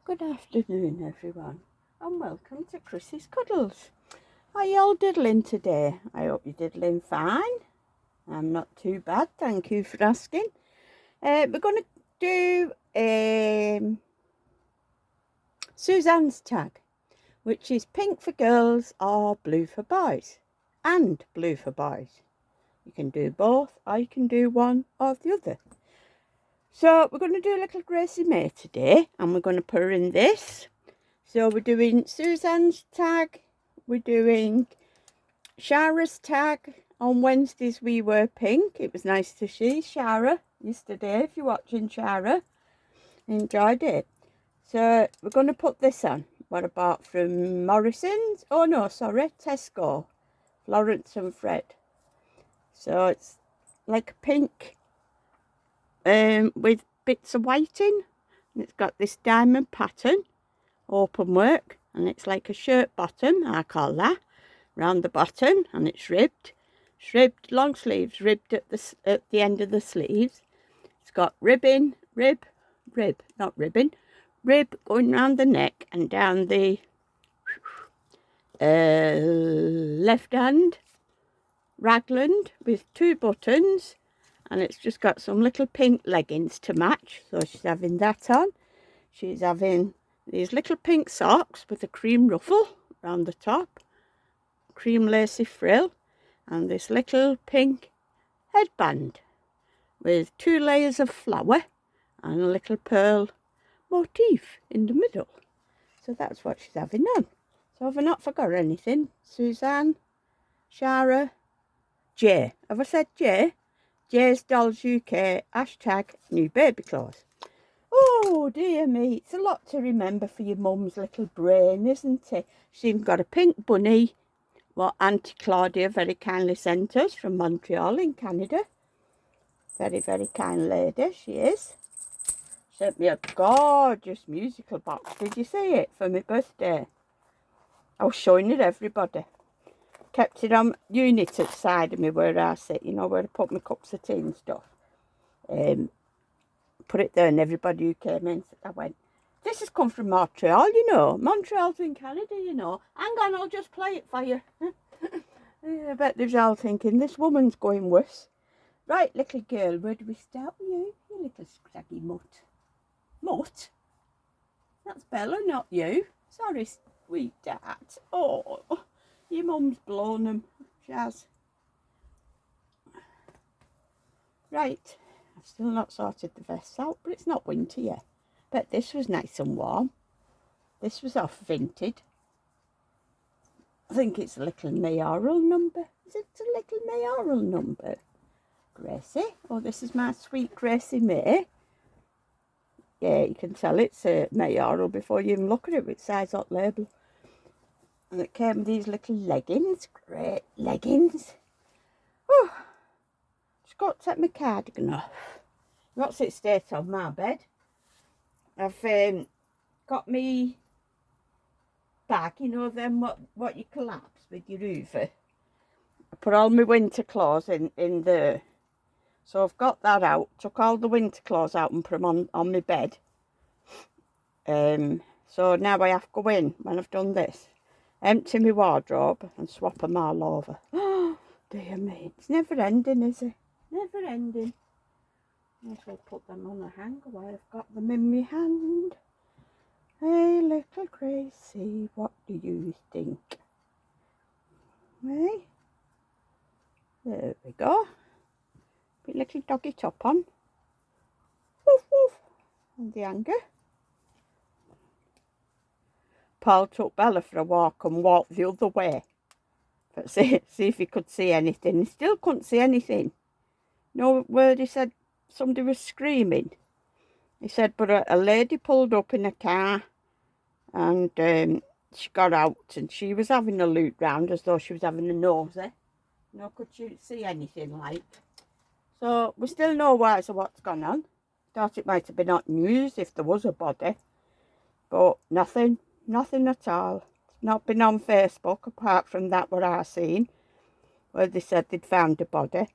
Good afternoon, everyone, and welcome to Chrissy's Cuddles. Are you all diddling today? I hope you're diddling fine. I'm not too bad, thank you for asking. We're going to do Suzanne's tag, which is pink for girls or blue for boys, and blue for boys. You can do both, or you can do one or the other. So we're going to do a little Gracie Mae today, and we're going to put her in this. So we're doing Suzanne's tag, we're doing Shara's tag. On Wednesdays we were pink. It was nice to see Shara yesterday. If you're watching Shara, enjoyed it. So we're going to put this on, what I bought from Morrison's. Oh no, sorry, Tesco, Florence and Fred. So it's like a pink with bits of white in, and it's got this diamond pattern, open work, and it's like a shirt bottom, I call that, round the bottom, and it's ribbed, long sleeves, ribbed at the end of the sleeves. It's got rib going round the neck and down the left hand raglan with 2 buttons. And it's just got some little pink leggings to match. So she's having that on. She's having these little pink socks with a cream ruffle around the top. Cream lacy frill. And this little pink headband with 2 layers of flower and a little pearl motif in the middle. So that's what she's having on. So have I not forgot anything? Suzanne, Shara, Jay. Have I said Jay? Jay's Dolls UK, hashtag new baby clothes. Oh dear me, it's a lot to remember for your mum's little brain, isn't it? She's even got a pink bunny, what Auntie Claudia very kindly sent us from Montreal in Canada. Very, very kind lady she is. Sent me a gorgeous musical box. Did you see it for my birthday? I was showing it everybody. Kept it on unit at the side of me where I sit, you know, where I put my cups of tea and stuff. Put it there, and everybody who came in, I went, this has come from Montreal, you know. Montreal's in Canada, you know. Hang on, I'll just play it for you. I bet they're all thinking, this woman's going worse. Right, little girl, where do we start with you? You little scraggy mutt. Mutt? That's Bella, not you. Sorry, sweetheart. Oh. Your mum's blown them, she has. Right, I've still not sorted the vests out, but it's not winter yet. Bet this was nice and warm. This was off Vinted. I think it's a little mayoral number. Is it a little mayoral number? Gracie. Oh, this is my sweet Gracie Mae. Yeah, you can tell it's a mayoral before you even look at it with size up label. And it came with these little leggings, great leggings. Oh, just got to take my cardigan off. What's it state on my bed? I've got me bag, you know, then what you collapse with your hoover. I put all my winter clothes in there. So I've got that out, took all the winter clothes out and put them on my bed. So now I have to go in when I've done this. Empty my wardrobe and swap them all over. Oh, dear me. It's never ending, is it? Never ending. Might as well put them on a hanger while I've got them in my hand. Hey, little Gracie, what do you think? Hey? There we go. Put a little doggy top on. Woof, woof. And the hanger. Paul took Bella for a walk and walked the other way. But see if he could see anything. He still couldn't see anything. No word. He said somebody was screaming. He said, but a lady pulled up in a car and she got out and she was having a look round as though she was having a nosy. No, could she see anything like? So we still no wise of what's gone on. Thought it might have been on news if there was a body. But nothing. Nothing at all. It's not been on Facebook apart from that what I seen, where they said they'd found a body.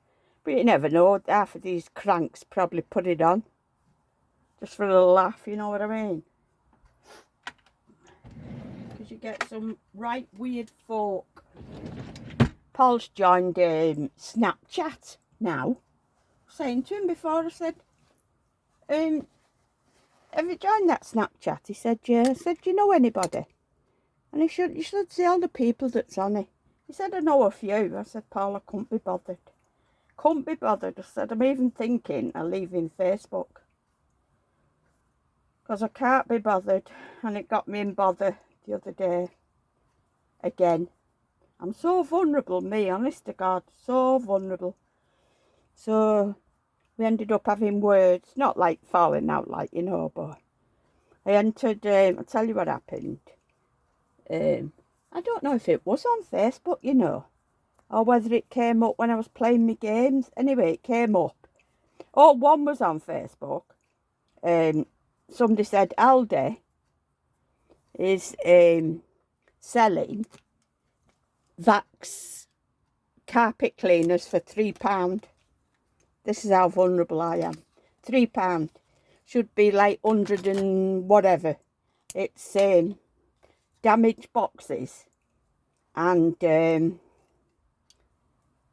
But you never know, half of these cranks probably put it on. Just for a little laugh, you know what I mean? you get some right weird folk. Paul's joined Snapchat now. Saying to him before, I said, have you joined that Snapchat? He said, yeah. I said, do you know anybody? And you should see all the people that's on it. He said, I know a few. I said, Paul, I couldn't be bothered. Couldn't be bothered. I said, I'm even thinking of leaving Facebook. Because I can't be bothered. And it got me in bother the other day. Again. I'm so vulnerable, me, honest to God. So vulnerable. So we ended up having words. Not like falling out, like, you know, but I entered, I'll tell you what happened. I don't know if it was on Facebook, you know, or whether it came up when I was playing my games. Anyway, it came up. Oh, one was on Facebook. Somebody said Aldi is selling Vax carpet cleaners for £3. This is how vulnerable I am. £3. Should be like 100 and whatever. It's damaged boxes and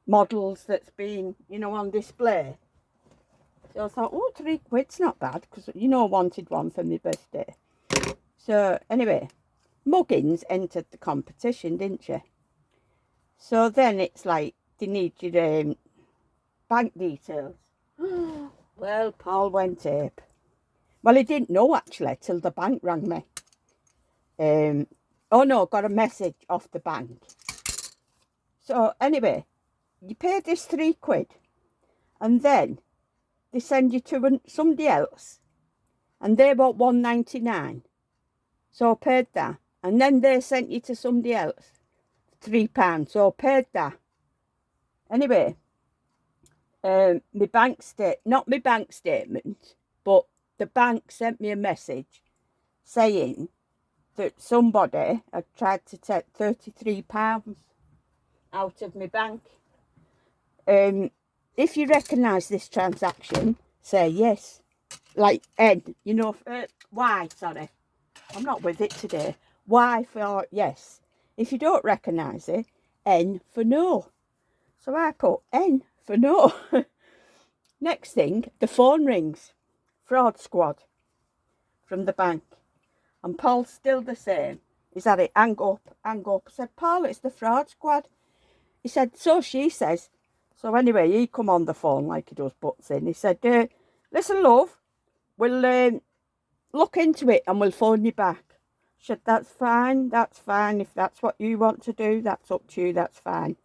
models that's been, you know, on display. So I thought, oh, £3's not bad, because, you know, I wanted one for my birthday. So anyway, Muggins entered the competition, didn't she? So then it's like, they need your bank details. Well, Paul went ape. Well, he didn't know, actually, till the bank rang me. Oh, no, got a message off the bank. So, anyway, you pay this £3, and then they send you to somebody else, and they want £1.99. So I paid that. And then they sent you to somebody else, £3. So I paid that. Anyway, not my bank statement, but the bank sent me a message saying that somebody had tried to take £33 out of my bank. If you recognise this transaction, say yes. Like N, you know, Y, sorry. I'm not with it today. Y for yes. If you don't recognise it, N for no. So I put N for no. Next thing, the phone rings. Fraud squad from the bank. And Paul's still the same. He's had it, hang up, hang up. I said, Paul, it's the fraud squad. He said, so she says. So anyway, he come on the phone like he does butts in. He said, listen, love, we'll look into it and we'll phone you back. I said, that's fine. If that's what you want to do, that's up to you, that's fine.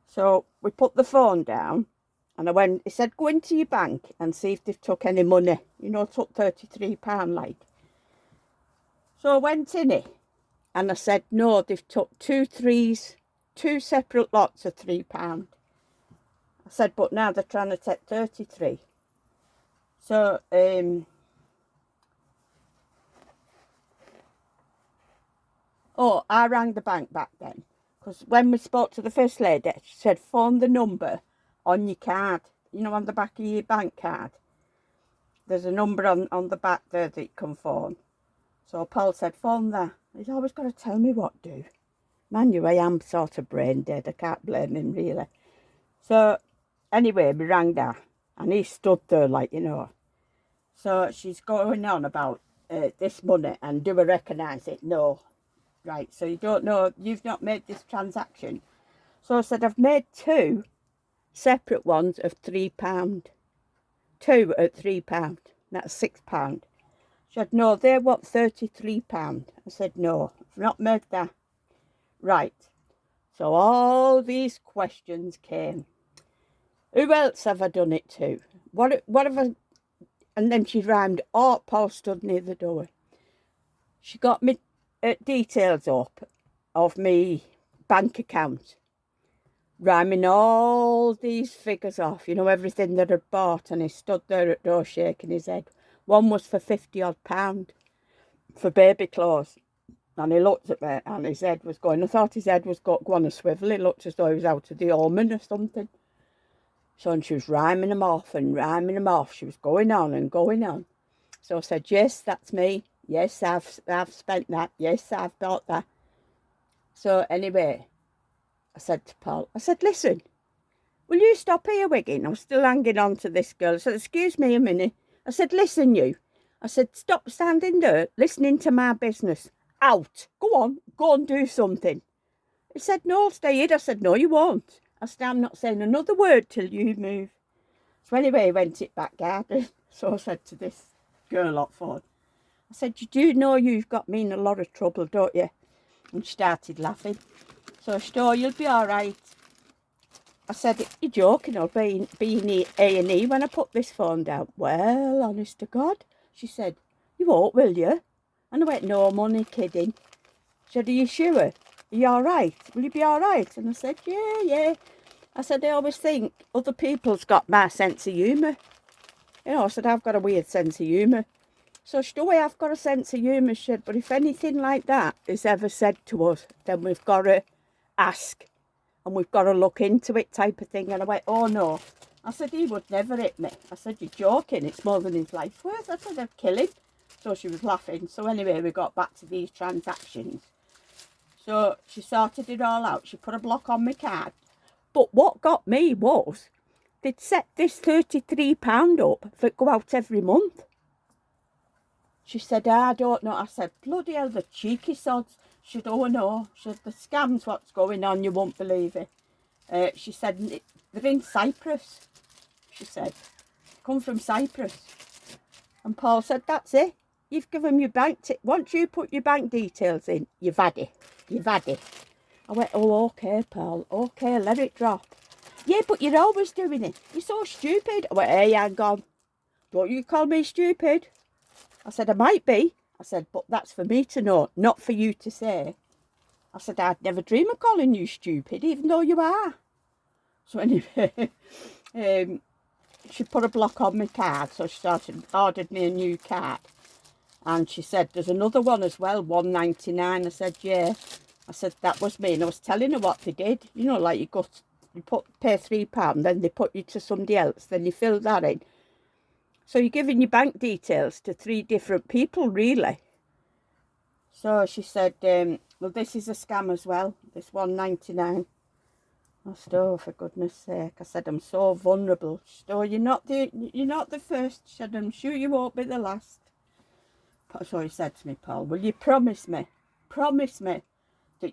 So we put the phone down and I went, he said, go into your bank and see if they've took any money. You know, took £33 like. So I went in it and I said, no, they've took two separate lots of £3. I said, but now they're trying to take 33. So, oh, I rang the bank back then. Because when we spoke to the first lady, she said, phone the number on your card. You know, on the back of your bank card. There's a number on the back there that you can phone. So Paul said, phone that. He's always got to tell me what to do. Man, I am sort of brain dead. I can't blame him, really. So, anyway, we rang that. And he stood there like, you know. So she's going on about this money. And do I recognise it? No. Right, so you don't know. You've not made this transaction. So I said, I've made two separate ones of £3. Two at £3. That's £6. She said, no, they want £33. I said, no, I've not made that. Right. So all these questions came. Who else have I done it to? What have I... And then she rhymed, oh, Paul stood near the door. She got me details up of me bank account. Rhyming all these figures off, you know, everything that I'd bought. And he stood there at the door shaking his head. One was for £50 for baby clothes. And he looked at me and his head was going. I thought his head was going on a swivel. He looked as though he was out of the omen or something. So and she was rhyming them off and rhyming them off. She was going on and going on. So I said, yes, that's me. Yes, I've spent that. Yes, I've bought that. So anyway, I said to Paul, I said, listen, will you stop earwigging? I'm still hanging on to this girl. I said, excuse me a minute. I said, listen, you. I said, stop standing there listening to my business. Out. Go on. Go and do something. He said, no, I'll stay here. I said, no, you won't. I said, I'm not saying another word till you move. So anyway, he went it back garden. So I said to this girl up phone, I said, you do know you've got me in a lot of trouble, don't you? And she started laughing. So she said, oh, you'll be all right. I said, you're joking, I'll be in A&E when I put this phone down. Well, honest to God. She said, you won't, will you? And I went, no, I'm only kidding. She said, are you sure? Are you all right? Will you be all right? And I said, yeah. I said, I always think other people's got my sense of humour. You know, I said, I've got a weird sense of humour. So she said, oh, I've got a sense of humour, she said, but if anything like that is ever said to us, then we've got to ask. And we've got to look into it type of thing. And I went, oh no. I said, he would never hit me. I said, you're joking. It's more than his life's worth. I said, I'd kill him. So she was laughing. So anyway, we got back to these transactions. So she sorted it all out. She put a block on my card. But what got me was they'd set this £33 up for it go out every month. She said, I don't know. I said, bloody hell, the cheeky sods. She said, oh no. She said, the scam's what's going on, you won't believe it. She said, they're in Cyprus. She said, come from Cyprus. And Paul said, that's it. You've given your bank, once you put your bank details in, you've had it. You've had it. I went, oh, okay, Paul. Okay, let it drop. Yeah, but you're always doing it. You're so stupid. I went, hey, hang on. Don't you call me stupid. I said, I might be. I said, but that's for me to know, not for you to say. I said, I'd never dream of calling you stupid, even though you are. So anyway, she put a block on my card, so she ordered me a new card. And she said, there's another one as well, $1.99. I said, yeah. I said, that was me. And I was telling her what they did. You know, like you pay £3, then they put you to somebody else, then you fill that in. So you're giving your bank details to 3 different people, really. So she said, well, this is a scam as well, this $1.99. I said, oh, for goodness sake. I said, I'm so vulnerable. She said, oh, you're not the first. She said, I'm sure you won't be the last. So he said to me, Paul, will you promise me that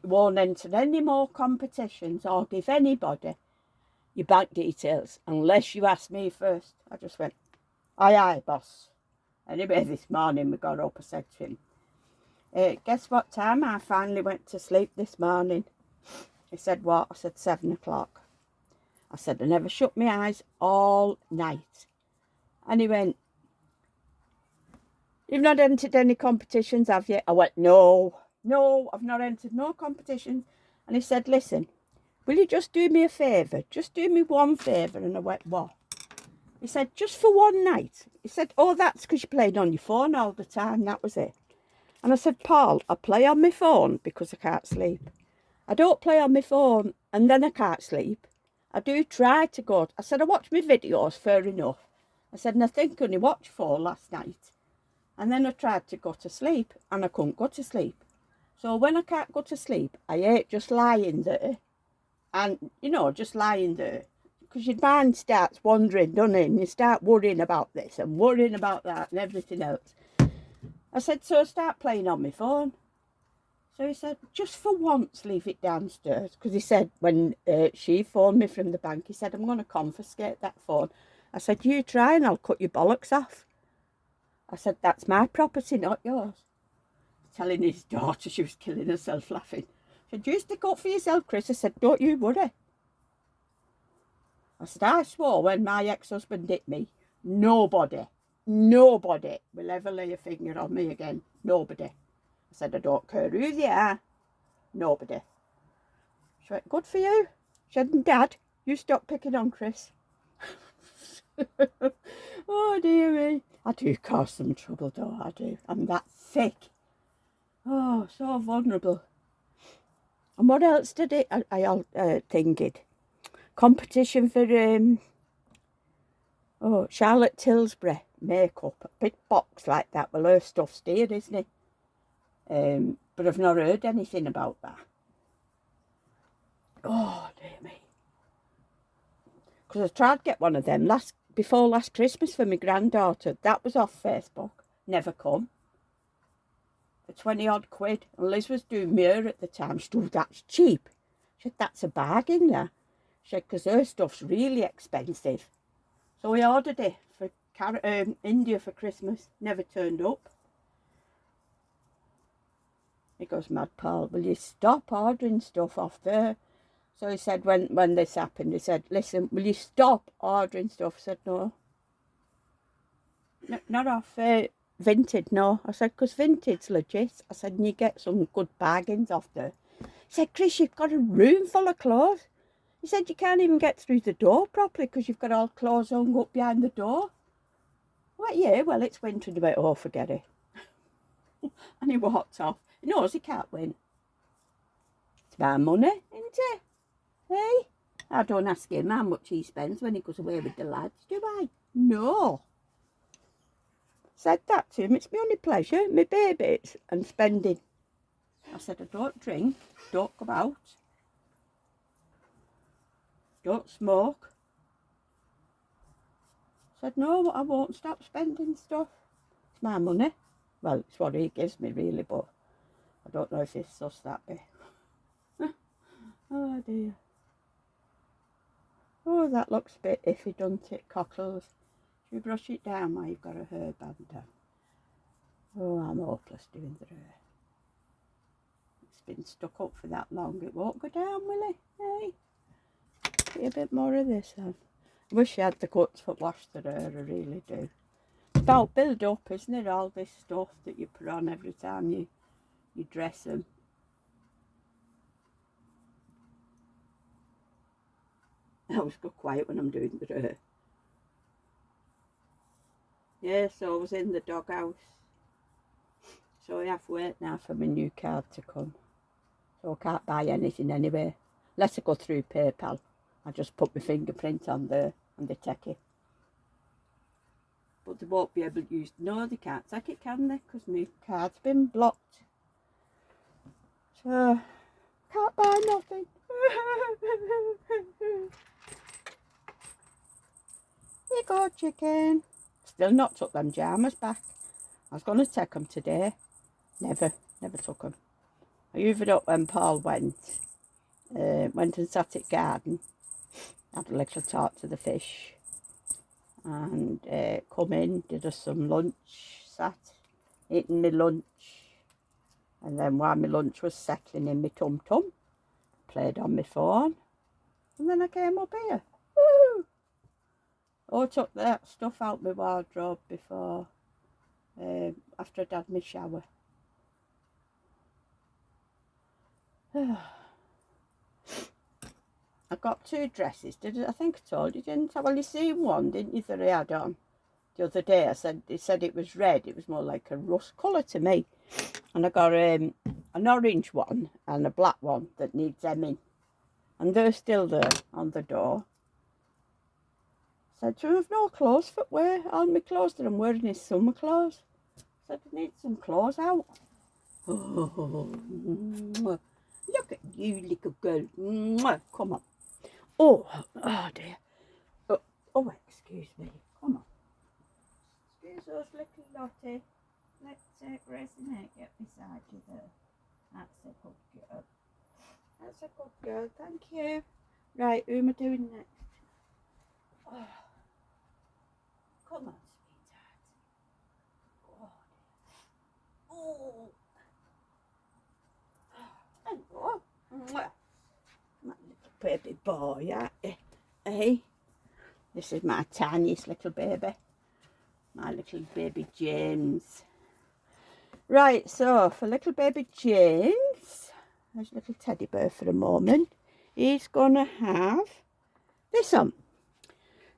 you won't enter any more competitions or give anybody your bank details unless you ask me first? I just went, aye, boss. Anyway, this morning we got up, I said to him, guess what time I finally went to sleep this morning? He said, what? I said, 7 o'clock. I said, I never shut my eyes all night. And he went, you've not entered any competitions, have you? I went, no, I've not entered no competitions. And he said, listen, will you just do me a favour? Just do me one favour. And I went, what? He said, just for one night. He said, oh, that's because you played on your phone all the time. That was it. And I said, Paul, I play on my phone because I can't sleep. I don't play on my phone and then I can't sleep. I do try to go. I said, I watch my videos, fair enough. I said, and I think I only watched 4 last night. And then I tried to go to sleep and I couldn't go to sleep. So when I can't go to sleep, I hate just lying there. And, you know, just lying there. Because your mind starts wandering, doesn't it? And you start worrying about this and worrying about that and everything else. I said, so I start playing on my phone. So he said, just for once, leave it downstairs. Because he said, when she phoned me from the bank, he said, I'm going to confiscate that phone. I said, you try and I'll cut your bollocks off. I said, that's my property, not yours. Telling his daughter, she was killing herself laughing. She said, you stick up for yourself, Chris. I said, don't you worry. I said, I swore when my ex-husband hit me, nobody will ever lay a finger on me again. Nobody. I said, I don't care who they are. Nobody. She went, good for you. She said, Dad, you stop picking on Chris. Oh, dear me. I do cause some trouble, though, I do. I'm that thick. Oh, so vulnerable. And what else did it? I think it. Competition for Charlotte Tilbury. makeup, a big box like that. Well, her stuff's dear, isn't it? But I've not heard anything about that. Oh, dear me. Because I tried to get one of them before last Christmas for my granddaughter. That was off Facebook. Never come. For 20 odd quid. And Liz was doing mirror at the time. She said, oh, that's cheap. She said, that's a bargain there. She said, because her stuff's really expensive. So we ordered it for India for Christmas. Never turned up. He goes, mad Paul, will you stop ordering stuff off there? So he said, when this happened, he said, listen, will you stop ordering stuff? I said, no. Not off Vinted, no. I said, because Vinted's legit. I said, and you get some good bargains off there. He said, Chris, you've got a room full of clothes. He said, you can't even get through the door properly because you've got all clothes hung up behind the door. What, yeah, well, it's winter. He went, oh, forget it. And he walked off. He knows he can't win. It's my money, isn't it? Hey? I don't ask him how much he spends when he goes away with the lads, do I? No. Said that to him, it's my only pleasure, my babies and spending. I said, I don't drink, don't go out, don't smoke. Said, no, I won't stop spending stuff. It's my money. Well, it's what he gives me really, but I don't know if he's sus that bit. Oh dear. Oh, that looks a bit iffy, doesn't it, cockles? Should we brush it down while you've got a hairband on? Oh, I'm hopeless doing the hair. It's been stuck up for that long. It won't go down, will it? Hey? Get a bit more of this on. I wish I had the cuts for wash the hair, I really do. It's about build up, isn't it? All this stuff that you put on every time you dress them. I always go quiet when I'm doing the hair. Yeah, so I was in the doghouse. So I have to wait now for my new card to come. So I can't buy anything anyway. Unless I go through PayPal. I just put my fingerprint on there and they take it. But they won't be able to use... No, they can't take it, can they? Because my card's been blocked. So, can't buy nothing. Here you go, chicken. Still not took them pyjamas back. I was going to take them today. Never took them. I hoovered up when Paul went and sat at garden. Had a little talk to the fish. And come in, did us some lunch, sat, eating my lunch. And then while my lunch was settling in my tum-tum, played on my phone. And then I came up here. Woo! Oh, I took that stuff out my wardrobe before, after I'd had my shower. I got 2 dresses. I think I told you, didn't I? Well, you seen one, didn't you, that I had on the other day? They said it was red. It was more like a rust colour to me. And I got an orange one and a black one that needs hemming. And they're still there on the door. Said, so I've no clothes for wear. All my clothes that I'm wearing is summer clothes. Said, I need some clothes out. Oh, look at you, little girl. Come on. Oh dear. Oh, excuse me. Come on. Excuse us, little Lottie. Let's Gracie Mae get beside you there. That's a good girl. That's a good girl. Thank you. Right, who am I doing next? Oh. Come on, sweetheart. Oh. Hello. My little baby boy, yeah. Hey. This is my tiniest little baby. My little baby James. Right, so for little baby James, there's a little teddy bear for a moment. He's going to have this on.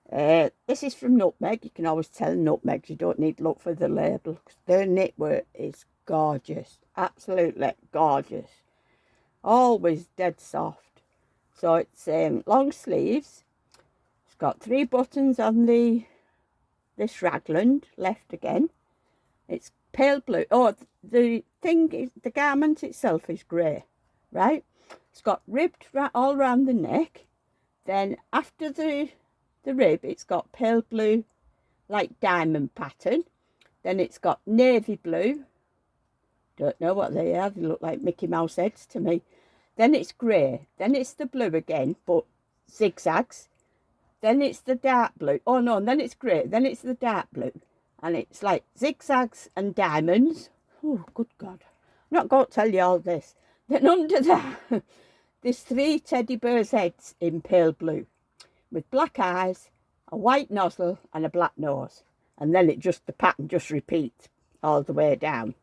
This is from Nutmeg. You can always tell Nutmeg. You don't need to look for the label. Their knitwork is gorgeous. Absolutely gorgeous. Always dead soft. So it's long sleeves. It's got 3 buttons on the this raglan left again. It's pale blue. Oh, the thing is, the garment itself is grey, right? It's got ribbed all round the neck. Then after the rib, it's got pale blue, like diamond pattern. Then it's got navy blue. Don't know what they are. They look like Mickey Mouse heads to me. Then it's grey. Then it's the blue again, but zigzags. Then it's the dark blue. Oh no, and then it's grey. Then it's the dark blue. And it's like zigzags and diamonds. Oh, good God. I'm not going to tell you all this. Then under that, there's 3 teddy bears' heads in pale blue with black eyes, a white nozzle and a black nose. And then the pattern just repeats all the way down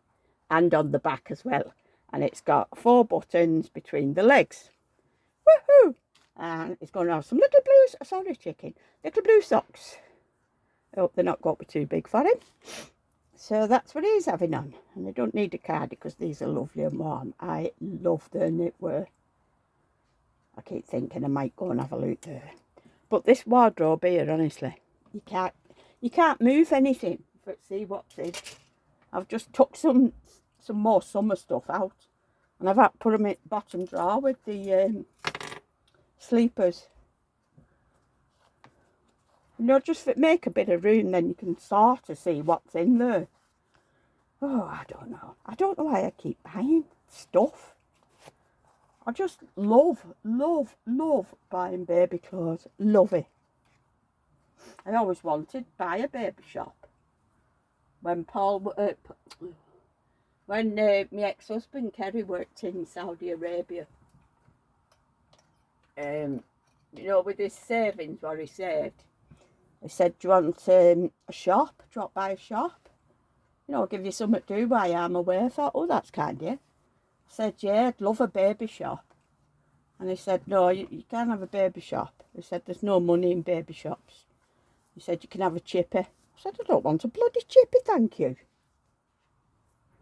and on the back as well. And it's got 4 buttons between the legs. Woohoo! And it's going to have some little blue socks. I hope they're not going to be too big for him. So that's what he's having on. And they don't need a card because these are lovely and warm. I love their knitwear. I keep thinking I might go and have a look there. But this wardrobe here, honestly, you can't move anything. Let's see what's in. I've just took some more summer stuff out. And I've had to put them in the bottom drawer with the sleepers. You know, just make a bit of room, then you can sort of see what's in there. Oh, I don't know. I don't know why I keep buying stuff. I just love buying baby clothes. Love it. I always wanted to buy a baby shop. When my ex-husband Kerry worked in Saudi Arabia, you know, with his savings, what he saved, he said, do you want a shop? Drop by a shop? You know, I'll give you something to do while I'm away. I thought, oh, that's kind of you. I said, yeah, I'd love a baby shop. And he said, no, you can't have a baby shop. He said, there's no money in baby shops. He said, you can have a chippy. I said, I don't want a bloody chippy, thank you.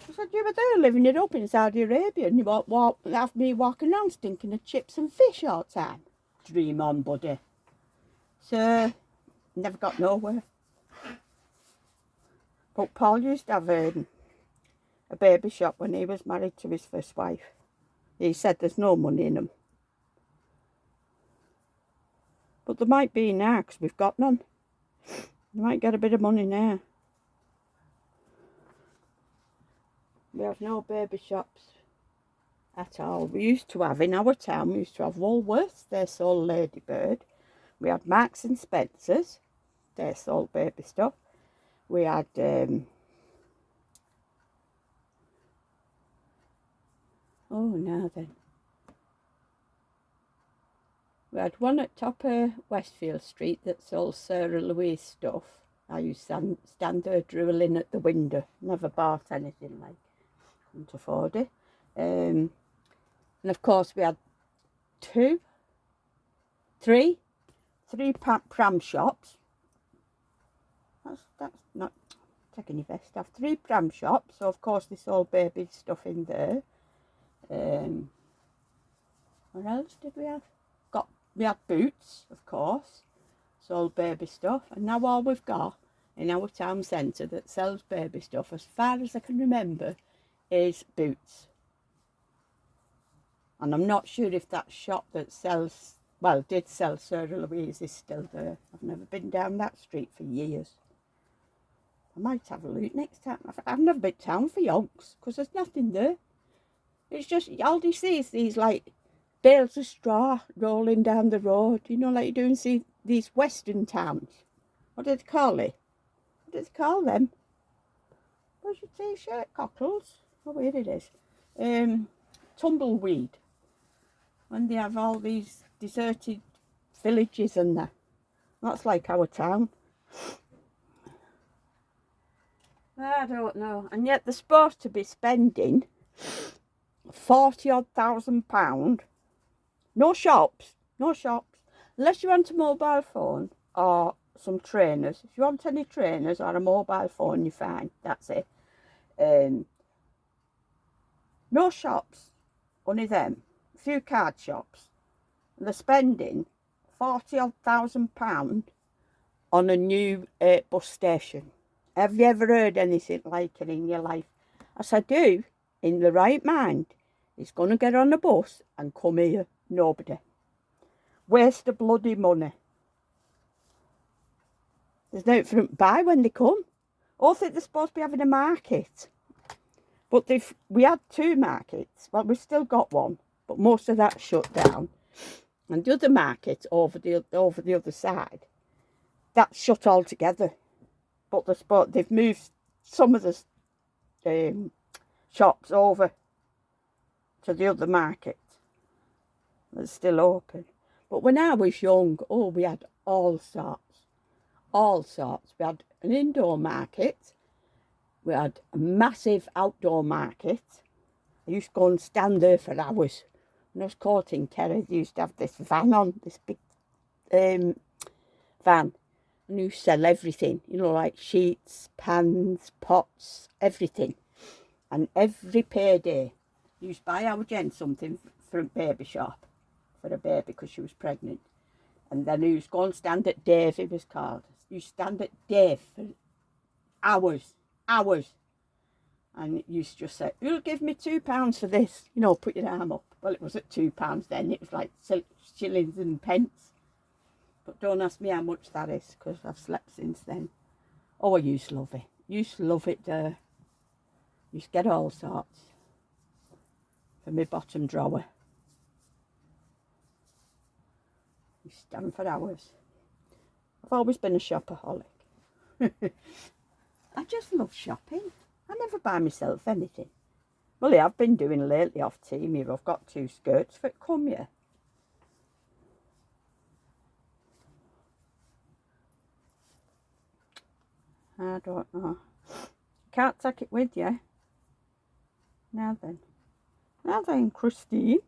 I said, you were there living it up in Saudi Arabia and you have me walking around stinking of chips and fish all the time. Dream on, buddy. So, never got nowhere. But Paul used to have a baby shop when he was married to his first wife. He said there's no money in them. But there might be now because we've got none. You might get a bit of money now. We have no baby shops at all. We used to have, in our town, we used to have Woolworths, they sold Ladybird. We had Marks and Spencer's, they sold baby stuff. We had oh, now then. We had one at top of Westfield Street that sold Sarah Louise stuff. I used to stand there drooling at the window. Never bought anything, like, couldn't afford it. And of course we had three pram shops. That's not taking your vest off. 3 pram shops, so of course they sold baby stuff in there. What else did we have? We had Boots, of course, sold baby stuff, and now all we've got in our town centre that sells baby stuff, as far as I can remember, is Boots. And I'm not sure if that shop that did sell Sarah Louise is still there. I've never been down that street for years. I might have a look next time. I've never been down for yonks, because there's nothing there. It's just, all you see is these, like, bales of straw rolling down the road, you know, like you do in these western towns. What do they call it? What do they call them? Where's your t-shirt, cockles? Oh, here it is. Tumbleweed. When they have all these deserted villages and that. That's like our town. I don't know. And yet they're supposed to be spending 40,000 pounds. No shops. Unless you want a mobile phone or some trainers. If you want any trainers or a mobile phone, you're fine. That's it. No shops. Only them. A few card shops. And they're spending 40,000 pounds on a new bus station. Have you ever heard anything like it in your life? I said, do, in the right mind, he's going to get on a bus and come here. Nobody. Waste of bloody money. There's nothing for them to buy when they come. I think they're supposed to be having a market. But we had 2 markets. Well, we've still got one, but most of that's shut down. And the other market over the other side, that's shut altogether. But they've moved some of the shops over to the other market. That's still open. But when I was young, oh, we had all sorts. All sorts. We had an indoor market. We had a massive outdoor market. I used to go and stand there for hours. When I was courting Terry, they used to have this van on, this big van. And you sell everything, you know, like sheets, pans, pots, everything. And every payday, you used to buy our Jen something for a baby shop, for a baby because she was pregnant. And then you used to go and stand at Dave, it was called. You stand at Dave for hours. And you used to just say, you'll give me £2 for this. You know, put your arm up. Well, it was at £2 then. It was like shillings and pence. But don't ask me how much that is, because I've slept since then. Oh, I used to love it. Used to love it. Used to get all sorts for my bottom drawer. You stand for hours. I've always been a shopaholic. I just love shopping. I never buy myself anything. Well, yeah, I've been doing lately off Temu. I've got 2 skirts for it come here. I don't know. Can't take it with you. Now then, Christine.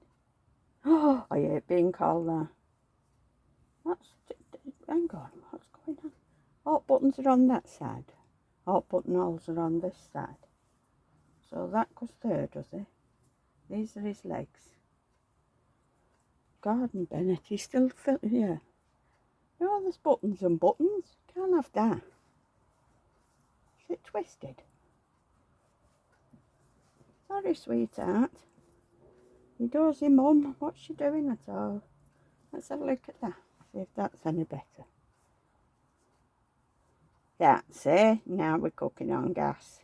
Oh, I hate being called that. Hang on, what's going on? Hot buttons are on that side. Hot buttonholes are on this side. So that goes there, does it? These are his legs. Garden Bennett, he's still filling here. Oh, there's buttons and buttons. Can't have that. Is it twisted? Sorry, sweetheart. You dozy mum. What's she doing at all? Let's have a look at that. See if that's any better. That's it. Now we're cooking on gas.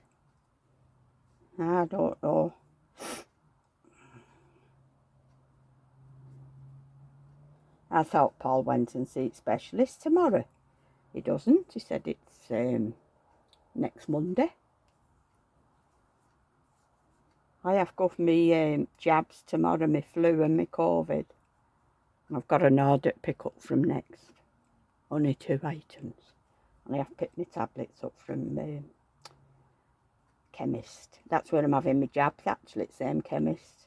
I don't know. I thought Paul went and see a specialist tomorrow. He doesn't. He said it's next Monday. I have got me jabs tomorrow, my flu and my COVID. I've got an order to pick up from Next. Only 2 items. And I have picked my tablets up from chemist. That's where I'm having my jabs, actually. It's same chemist.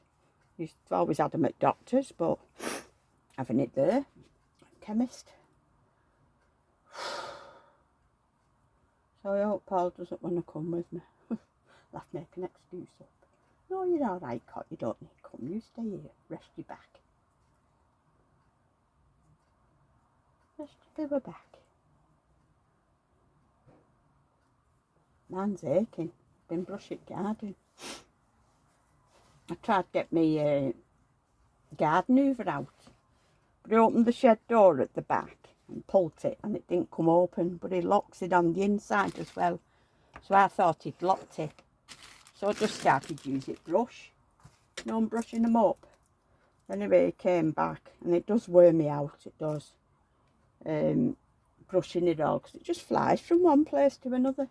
I've always had them at doctors, but having it there. Chemist. So I hope Paul doesn't want to come with me. I'll have to make an excuse up. No, you're all right, Cot. You don't need to come. You stay here. Rest your back. Rest your back. Man's aching. Been brushing garden. I tried to get my garden hoover out. But he opened the shed door at the back and pulled it and it didn't come open. But he locks it on the inside as well. So I thought he'd locked it. So I just started using brush. You know, I'm brushing them up. Anyway, he came back and it does wear me out. It does. Brushing it all because it just flies from one place to another.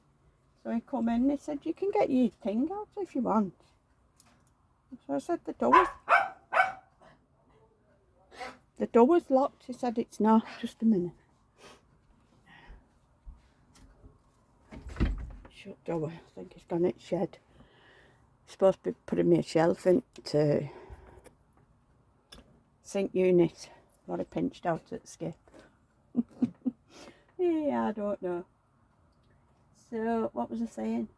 So he come in and he said, you can get your thing out if you want. So I said, the door's locked. He said, it's not. Just a minute. Shut door. I think he's gone in the shed. He's supposed to be putting me a shelf into sink unit. Got it pinched out at skip. Yeah, I don't know. So, what was I saying?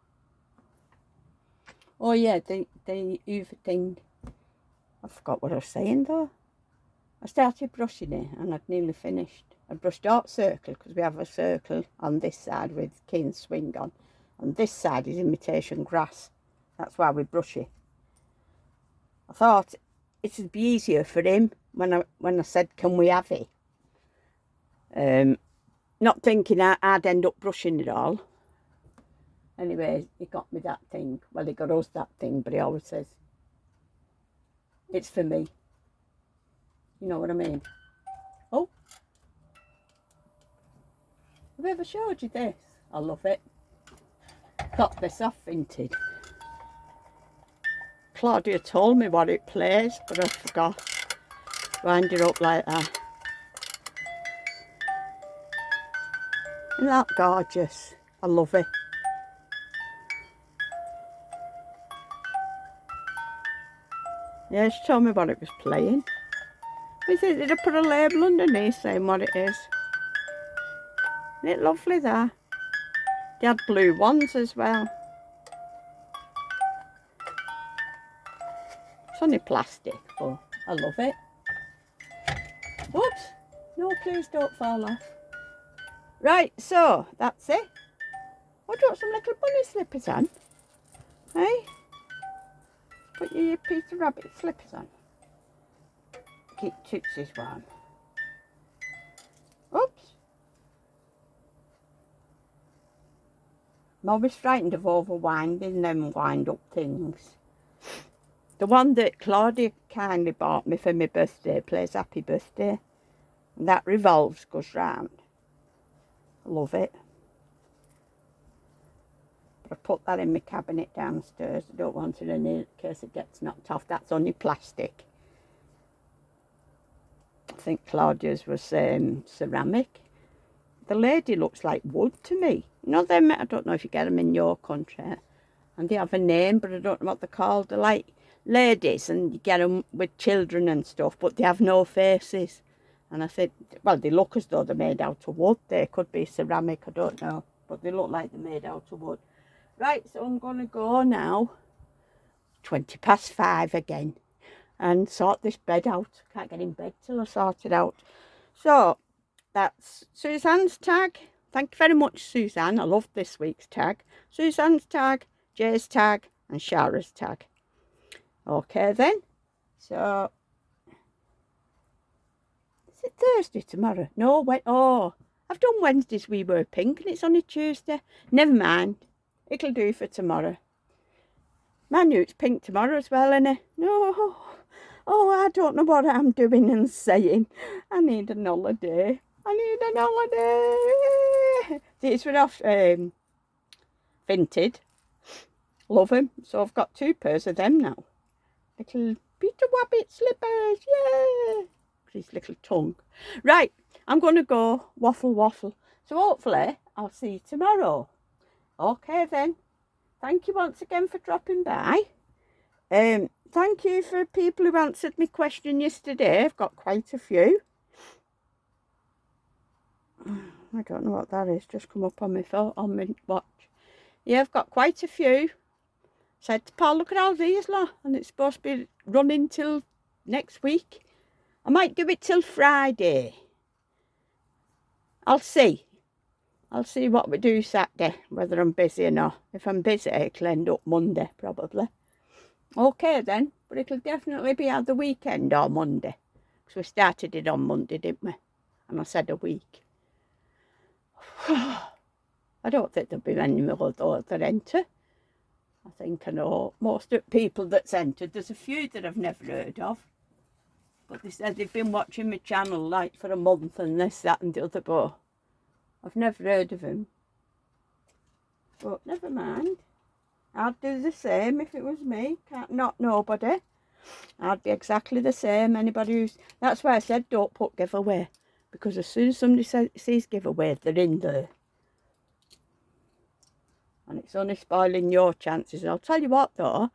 Oh yeah, the Hoover thing. I forgot what I was saying though. I started brushing it and I'd nearly finished. I brushed out circle because we have a circle on this side with cane swing on. And this side is imitation grass. That's why we brush it. I thought it would be easier for him when I said, can we have it? Not thinking I'd end up brushing it all. Anyway, he got me that thing. Well, he got us that thing, but he always says, it's for me. You know what I mean? Oh. Have I ever showed you this? I love it. Got this off Vinted. Claudia told me what it plays, but I forgot. Wind it up like that. Isn't that gorgeous? I love it. Yeah, she told me what it was playing. Did I put a label underneath saying what it is? Isn't it lovely there? They had blue ones as well. It's only plastic, but I love it. Oops! No, please don't fall off. Right, so that's it. Oh, do you want some little bunny slippers on? Hey? Put your Peter Rabbit slippers on. Keep Tootsies warm. Oops. I'm always frightened of overwinding them wind-up things. The one that Claudia kindly bought me for my birthday plays Happy Birthday. And that revolves, goes round. I love it. But I put that in my cabinet downstairs. I don't want it in here in case it gets knocked off. That's only plastic. I think Claudia's was ceramic. The lady looks like wood to me. You know them, I don't know if you get them in your country. And they have a name, but I don't know what they're called. They're like ladies, and you get them with children and stuff, but they have no faces. And I said, well, they look as though they're made out of wood. They could be ceramic, I don't know. But they look like they're made out of wood. Right, so I'm going to go now. 5:20 again. And sort this bed out. Can't get in bed till I sort it out. So, that's Suzanne's tag. Thank you very much, Suzanne. I loved this week's tag. Suzanne's tag, Jay's tag, and Shara's tag. Okay then. So, is it Thursday tomorrow? No, I've done Wednesdays We Were Pink and it's only Tuesday. Never mind. It'll do for tomorrow. Man, it's pink tomorrow as well, innit? No. Oh, I don't know what I'm doing and saying. I need an holiday. I need an holiday. These were off Vinted. Love them. So I've got 2 pairs of them now. Little Peter Rabbit slippers. Yeah. His little tongue. Right. I'm going to go waffle. So hopefully I'll see you tomorrow. Okay then. Thank you once again for dropping by. Thank you for people who answered my question yesterday. I've got quite a few. I don't know what that is. Just come up on my phone, on my watch. Yeah, I've got quite a few. Said to Paul, look at all these lot. And it's supposed to be running till next week. I might do it till Friday. I'll see. I'll see what we do Saturday, whether I'm busy or not. If I'm busy, it'll end up Monday, probably. Okay then, but it'll definitely be at the weekend or Monday. Because we started it on Monday, didn't we? And I said a week. I don't think there'll be many more though that enter. I think I know most of the people that's entered. There's a few that I've never heard of. But they said they've been watching my channel like for a month and this, that and the other, but I've never heard of him. But never mind. I'd do the same if it was me. Not nobody. I'd be exactly the same. Anybody who's... That's why I said don't put giveaway. Because as soon as somebody sees giveaway, they're in there. And it's only spoiling your chances. And I'll tell you what though.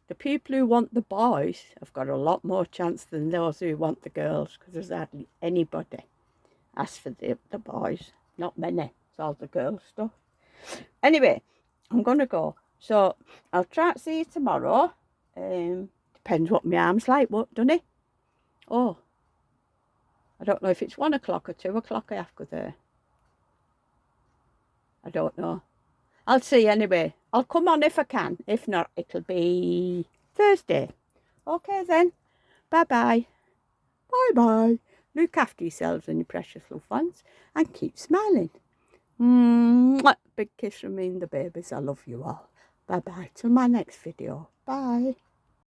The people who want the boys have got a lot more chance than those who want the girls. Because there's hardly anybody asked for the boys. Not many. It's all the girls stuff. Anyway, I'm going to go. So, I'll try to see you tomorrow. Depends what my arm's like, what, doesn't it? Oh, I don't know if it's 1 o'clock or 2 o'clock I have to go there. I don't know. I'll see anyway. I'll come on if I can. If not, it'll be Thursday. Okay then. Bye-bye. Bye-bye. Look after yourselves and your precious loved ones and keep smiling. Mwah. Big kiss from me and the babies. I love you all. Bye-bye. Till my next video. Bye.